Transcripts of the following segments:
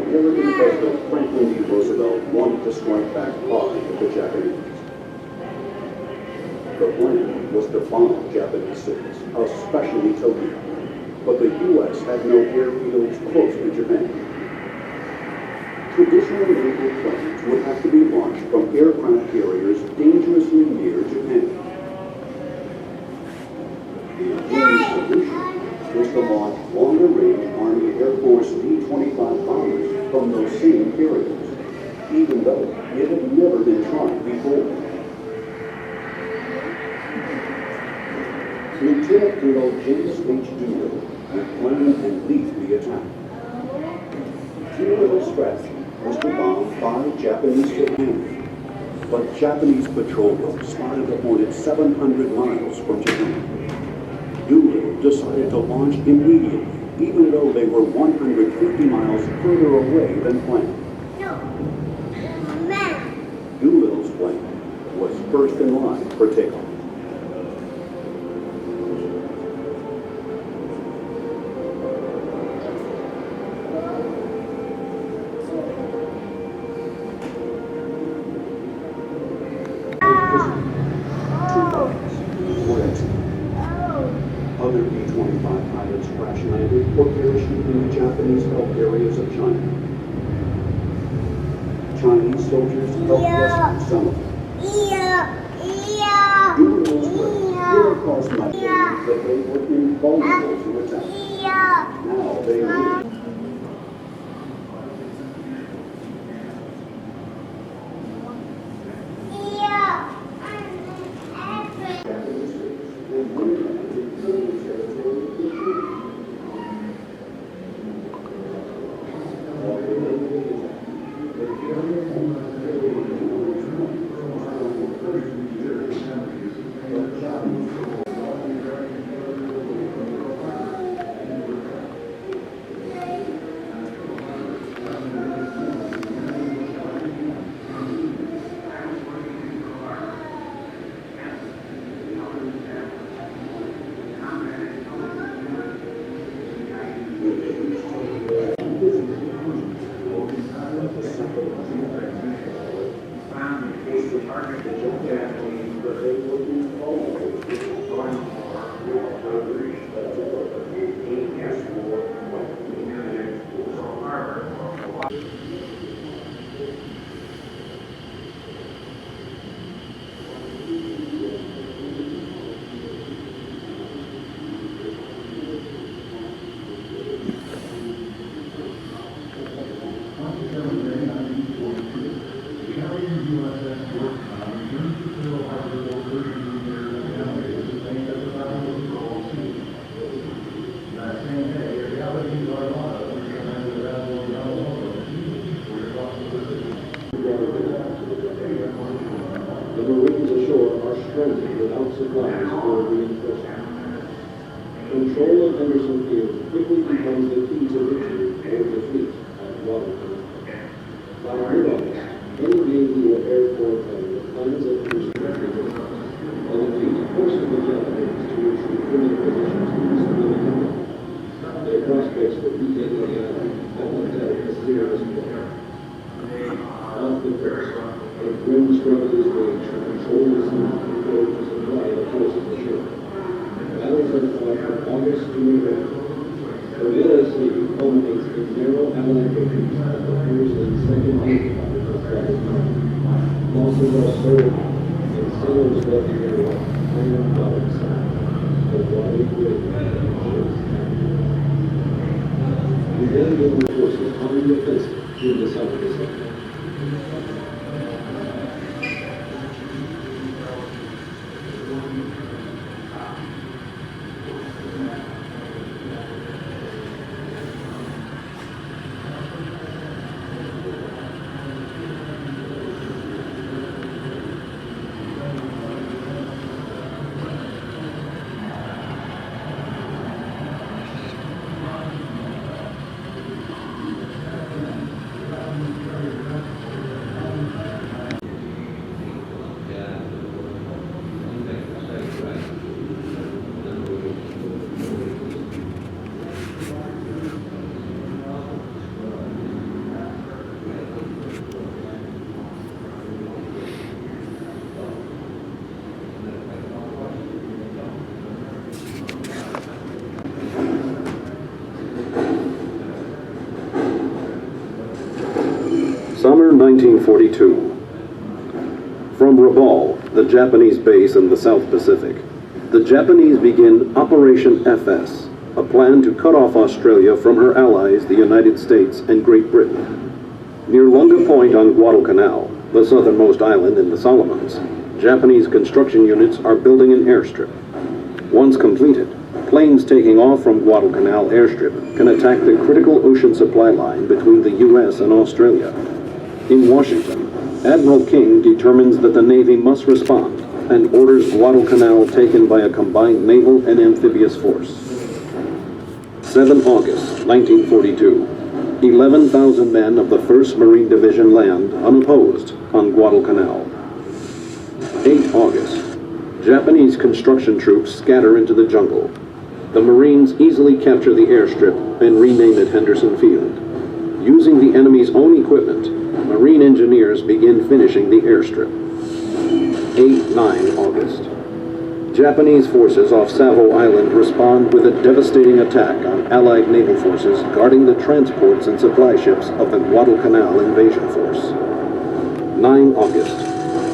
American President Franklin D. Roosevelt wanted to strike back hard at the Japanese. The plan was to bomb Japanese cities, especially Tokyo, but the U.S. had no airfields close to Japan. Traditional naval planes would have to be launched from aircraft carriers dangerously near Japan. The ingenious solution was to launch longer-range Army Air Force B-25 bombers from those same carriers, even though it had never been tried before. Lieutenant Colonel James H. Doolittle would plan and lead the attack. Doolittle's strategy was to bomb 5 Japanese submarines, but Japanese patrol boats spotted the Hornet 700 miles from Japan. Doolittle decided to launch immediately, even though they were 150 miles further away than planned. Doolittle's plane was first in line for takeoff. Other B-25 pilots crash-landed or parachuted in the Japanese-held areas of China. Chinese soldiers helped rescue some of them. Doolittle's work didn't cost much, but they were invulnerable to attack. Now they knew. The Marines ashore are stranded without supplies or reinforcement. Control of Henderson Field quickly becomes the key to victory over the fleet at Guadalcanal. By mid-August, any Navy or Air Force plane with plans of cruise and the fleet forcing the Japanese to retreat from their positions east of the canal. Their prospects for retaking the island have looked at a serious blow. Off the coast, a grim struggle is waged to control the sea in order to supply the forces ashore. Battles have fought from August to November. The U.S. Navy culminates in narrow allied victories at the first and second Navy battles of Fredericksburg. Losses are surging, and sailors left the area iron bottoms, the wide grid shows. The then forces on the offensive in the South Pacific. 1942. From Rabaul, the Japanese base in the South Pacific, the Japanese begin Operation FS, a plan to cut off Australia from her allies, the United States and Great Britain. Near Lunga Point on Guadalcanal, the southernmost island in the Solomons, Japanese construction units are building an airstrip. Once completed, planes taking off from Guadalcanal airstrip can attack the critical ocean supply line between the U.S. and Australia. In Washington, Admiral King determines that the Navy must respond and orders Guadalcanal taken by a combined naval and amphibious force. 7 August 1942. 11,000 men of the 1st Marine Division land unopposed on Guadalcanal. 8 August. Japanese construction troops scatter into the jungle. The Marines easily capture the airstrip and rename it Henderson Field. Using the enemy's own equipment, Marine engineers begin finishing the airstrip. 8-9 August. Japanese forces off Savo Island respond with a devastating attack on Allied naval forces guarding the transports and supply ships of the Guadalcanal invasion force. 9 August.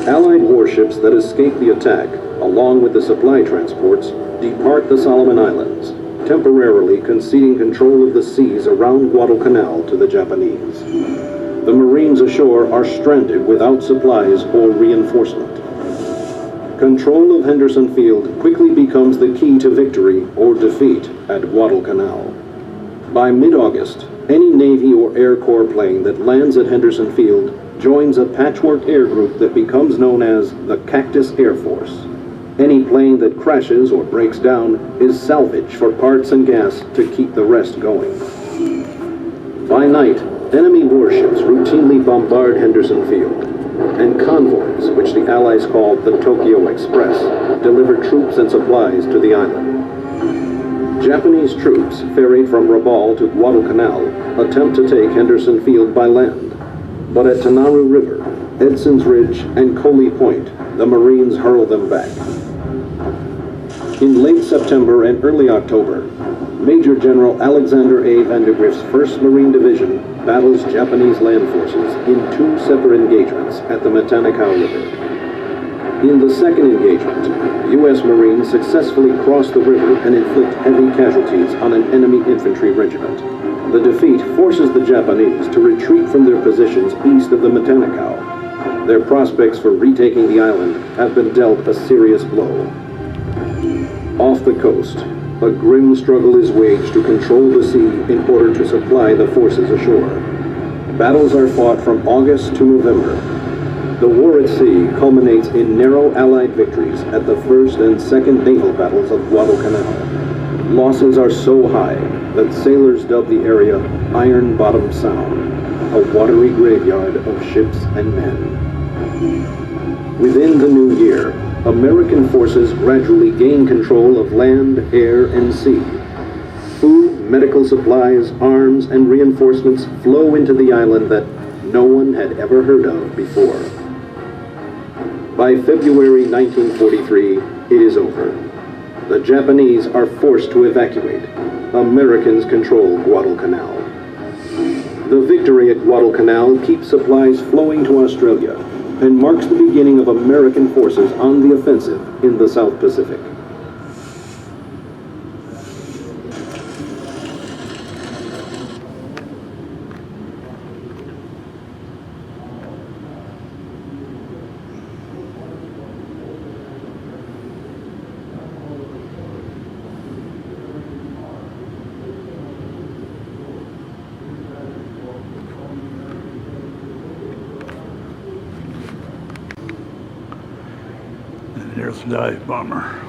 Allied warships that escape the attack, along with the supply transports, depart the Solomon Islands, temporarily conceding control of the seas around Guadalcanal to the Japanese. The Marines ashore are stranded without supplies or reinforcement. Control of Henderson Field quickly becomes the key to victory or defeat at Guadalcanal. By mid-August, any Navy or Air Corps plane that lands at Henderson Field joins a patchwork air group that becomes known as the Cactus Air Force. Any plane that crashes or breaks down is salvaged for parts and gas to keep the rest going. By night, enemy warships routinely bombard Henderson Field, and convoys, which the Allies called the Tokyo Express, deliver troops and supplies to the island. Japanese troops ferried from Rabaul to Guadalcanal attempt to take Henderson Field by land, but at Tanaru River, Edson's Ridge, and Coley Point, the Marines hurl them back. In late September and early October, Major General Alexander A. Vandergrift's 1st Marine Division battles Japanese land forces in 2 separate engagements at the Guadalcanal River. In the second engagement, U.S. Marines successfully cross the river and inflict heavy casualties on an enemy infantry regiment. The defeat forces the Japanese to retreat from their positions east of the Guadalcanal. Their prospects for retaking the island have been dealt a serious blow. Off the coast, a grim struggle is waged to control the sea in order to supply the forces ashore. Battles are fought from August to November. The war at sea culminates in narrow Allied victories at the 1st and 2nd naval battles of Guadalcanal. Losses are so high that sailors dub the area Iron Bottom Sound, a watery graveyard of ships and men. Within the new year, American forces gradually gain control of land, air, and sea. Food, medical supplies, arms, and reinforcements flow into the island that no one had ever heard of before. By February 1943, it is over. The Japanese are forced to evacuate. Americans control Guadalcanal. The victory at Guadalcanal keeps supplies flowing to Australia and marks the beginning of American forces on the offensive in the South Pacific. There's the dive bomber.